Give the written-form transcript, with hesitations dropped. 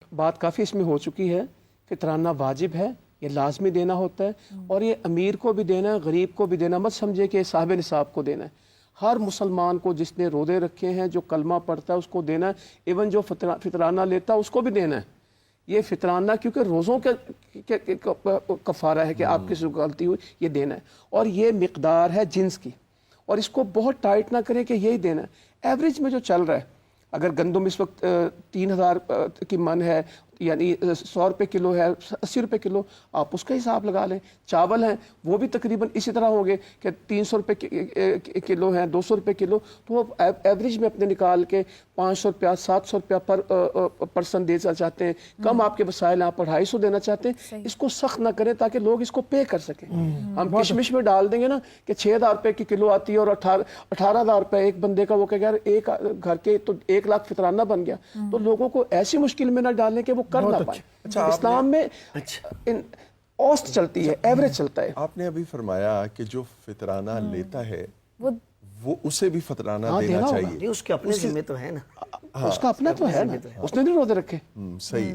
बात काफ़ी इसमें हो चुकी है। फितराना वाजिब है, ये लाजमी देना होता है, और ये अमीर को भी देना है, गरीब को भी देना। मत समझे कि साहिब निसाब को देना है। हर मुसलमान को जिसने रोज़े रखे हैं, जो कलमा पढ़ता है, उसको देना है। इवन जो फितराना लेता है उसको भी देना है। ये फितराना क्योंकि रोज़ों के कफ़ारा है कि आपकी से गलती हुई, ये देना है। और ये मिकदार है जिन्स की, और इसको बहुत टाइट ना करें कि यही देना है। एवरेज में जो चल रहा है, अगर गंदम इस वक्त 3000 की मन है, यानी 100 रुपये किलो है, 80 रुपये किलो, आप उसका हिसाब लगा लें। चावल हैं वो भी तकरीबन इसी तरह होंगे कि 300 रुपये किलो हैं, 200 रुपये किलो, तो वो एवरेज में अपने निकाल के 500 रुपया 700 रुपया पर पर्सन देना चाहते हैं। कम आपके वसाइल, आप 250 देना चाहते हैं। इसको सख्त ना करें ताकि लोग इसको पे कर सकें। हम किशमिश में डाल देंगे ना कि 6000 रुपये की किलो आती है और 18,000 रुपये एक बंदे का, वो कह यार एक घर के तो 1 लाख फितराना बन गया। तो लोगों को ऐसी मुश्किल में ना डालें कि वो कर ना पाए। अच्छा, इस्लाम में औसत चलती है, एवरेज चलता है। आपने अभी फरमाया कि जो फितराना लेता है वो उसे भी फितराना देना चाहिए। उसके अपने जिम्मे तो है ना। उसका अपना तो है ना, उसने नहीं रोजे रखे। सही।